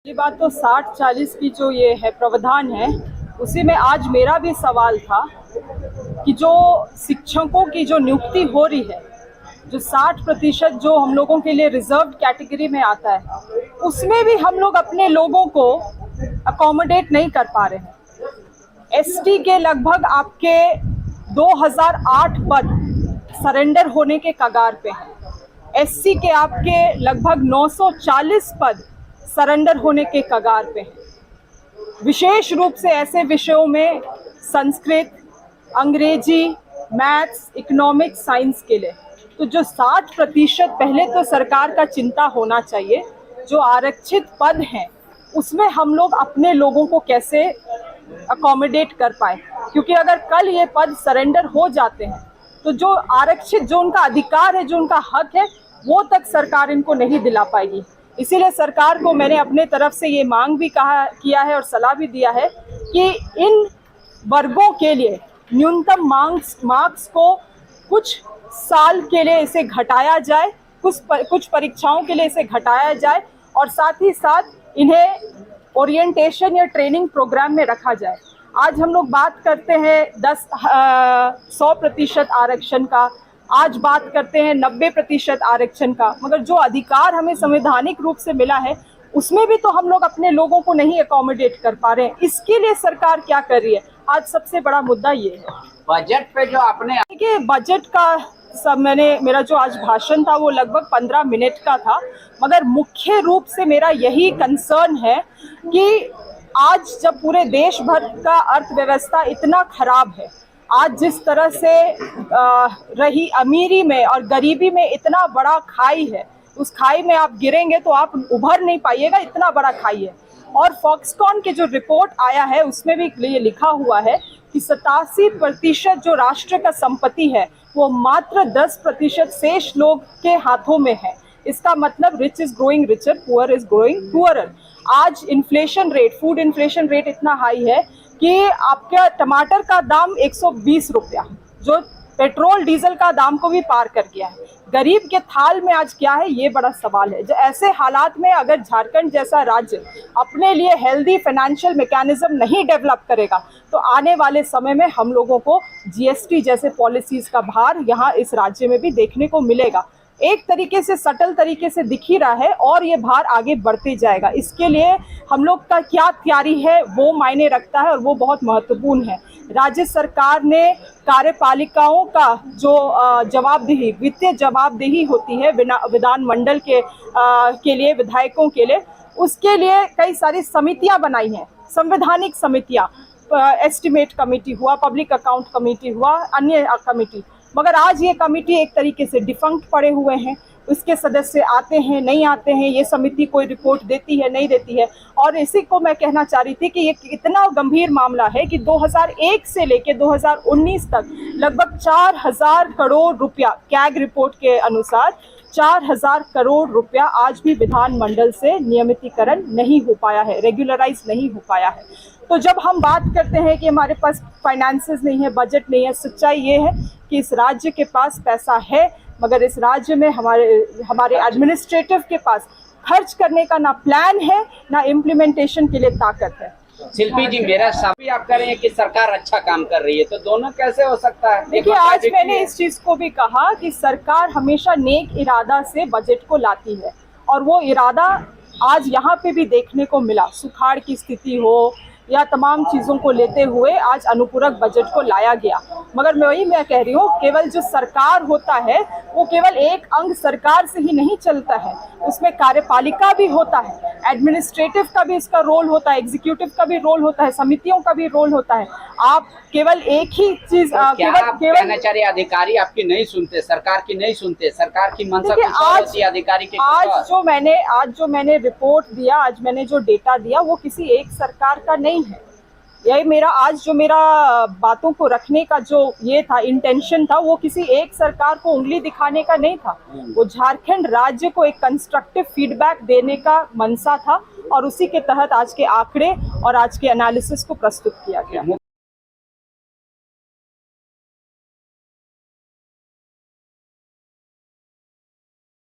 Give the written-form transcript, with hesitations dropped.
ये बात तो 60-40 की जो ये है प्रावधान है, उसी में आज मेरा भी सवाल था कि जो शिक्षकों की जो नियुक्ति हो रही है, जो 60% जो हम लोगों के लिए रिजर्व्ड कैटेगरी में आता है, उसमें भी हम लोग अपने लोगों को अकोमोडेट नहीं कर पा रहे हैं। एसटी के लगभग आपके 2008 पद सरेंडर होने के कगार पे हैं। एससी के आपके लगभग 940 पद सरेंडर होने के कगार पे हैं। विशेष रूप से ऐसे विषयों में संस्कृत, अंग्रेजी, मैथ्स, इकोनॉमिक्स, साइंस के लिए तो जो 60% पहले तो सरकार का चिंता होना चाहिए, जो आरक्षित पद हैं उसमें हम लोग अपने लोगों को कैसे अकोमोडेट कर पाए, क्योंकि अगर कल ये पद सरेंडर हो जाते हैं तो जो आरक्षित, जो उनका अधिकार है, जो उनका हक है, वो तक सरकार इनको नहीं दिला पाएगी। इसीलिए सरकार को मैंने अपने तरफ से ये मांग भी किया है और सलाह भी दिया है कि इन वर्गों के लिए न्यूनतम मार्क्स को कुछ साल के लिए इसे घटाया जाए, कुछ परीक्षाओं के लिए इसे घटाया जाए और साथ ही साथ इन्हें ओरिएंटेशन या ट्रेनिंग प्रोग्राम में रखा जाए। आज हम लोग बात करते हैं 100% आरक्षण का, आज बात करते हैं 90% आरक्षण का, मगर जो अधिकार हमें संवैधानिक रूप से मिला है उसमें भी तो हम लोग अपने लोगों को नहीं अकोमोडेट कर पा रहे हैं। इसके लिए सरकार क्या कर रही है, आज सबसे बड़ा मुद्दा ये है। बजट पे जो आपने देखिए, बजट का मेरा जो आज भाषण था वो लगभग 15 मिनट का था, मगर मुख्य रूप से मेरा यही कंसर्न है कि आज जब पूरे देश भर का अर्थव्यवस्था इतना खराब है, आज जिस तरह से रही अमीरी में और गरीबी में इतना बड़ा खाई है, उस खाई में आप गिरेंगे तो आप उभर नहीं पाइएगा, इतना बड़ा खाई है। और फॉक्सकॉन के जो रिपोर्ट आया है उसमें भी ये लिखा हुआ है कि 87% जो राष्ट्र का संपत्ति है वो मात्र 10% शेष लोग के हाथों में है। इसका मतलब rich is growing richer, poor is growing poorer. आज inflation rate, food inflation rate इतना हाई है कि आपका टमाटर का दाम 120 रुपया, जो पेट्रोल डीजल का दाम को भी पार कर गया है। गरीब के थाल में आज क्या है, ये बड़ा सवाल है। जो ऐसे हालात में अगर झारखंड जैसा राज्य अपने लिए हेल्दी फाइनेंशियल मैकेनिज्म नहीं डेवलप करेगा तो आने वाले समय में हम लोगों को जीएसटी जैसे पॉलिसीज का भार यहाँ इस राज्य में भी देखने को मिलेगा। एक तरीके से सटल तरीके से दिख ही रहा है और ये भार आगे बढ़ते जाएगा। इसके लिए हम लोग का क्या तैयारी है वो मायने रखता है और वो बहुत महत्वपूर्ण है। राज्य सरकार ने कार्यपालिकाओं का जो जवाबदेही, वित्तीय जवाबदेही होती है विधानमंडल के लिए, विधायकों के लिए, उसके लिए कई सारी समितियां बनाई हैं, संवैधानिक समितियां, एस्टिमेट कमेटी हुआ, पब्लिक अकाउंट कमेटी हुआ, अन्य कमेटी। मगर आज ये कमेटी एक तरीके से डिफंक्ट पड़े हुए हैं। उसके सदस्य आते हैं, नहीं आते हैं, ये समिति कोई रिपोर्ट देती है, नहीं देती है। और इसी को मैं कहना चाह रही थी कि ये इतना गंभीर मामला है कि 2001 से लेकर 2019 तक लगभग 4000 करोड़ रुपया, कैग रिपोर्ट के अनुसार 4000 करोड़ रुपया आज भी विधानमंडल से नियमितीकरण नहीं हो पाया है, रेगुलराइज नहीं हो पाया है। तो जब हम बात करते हैं कि हमारे पास फाइनेंसेस नहीं है, बजट नहीं है, सच्चाई ये है कि इस राज्य के पास पैसा है, मगर इस राज्य में हमारे एडमिनिस्ट्रेटिव के पास खर्च करने का ना प्लान है, ना इम्प्लीमेंटेशन के लिए ताकत है। शिल्पी जी, मेरा सभी आप कह रहे हैं कि सरकार अच्छा काम कर रही है, तो दोनों कैसे हो सकता है? देखिए, आज मैंने इस चीज को भी कहा कि सरकार हमेशा नेक इरादा से बजट को लाती है और वो इरादा आज यहाँ पे भी देखने को मिला। सुखाड़ की स्थिति हो या तमाम चीज़ों को लेते हुए आज अनुपूरक बजट को लाया गया। मगर मैं कह रही हूँ, केवल जो सरकार होता है वो केवल एक अंग सरकार से ही नहीं चलता है, उसमें कार्यपालिका भी होता है, एडमिनिस्ट्रेटिव का भी इसका रोल होता है, एग्जीक्यूटिव का भी रोल होता है, समितियों का भी रोल होता है। आप केवल एक ही चीज कहना चाह रहे, अधिकारी आपकी नहीं सुनते, सरकार की नहीं सुनते, सरकार की मंशा कुछ और होती है, अधिकारी की आज जो मैंने रिपोर्ट दिया, आज मैंने जो डेटा दिया, वो किसी एक सरकार का नहीं है। यही मेरा बातों को रखने का जो ये था, इंटेंशन था, वो किसी एक सरकार को उंगली दिखाने का नहीं था, वो झारखंड राज्य को एक कंस्ट्रक्टिव फीडबैक देने का मनसा था और उसी के तहत आज के आंकड़े और आज के एनालिसिस को प्रस्तुत किया गया।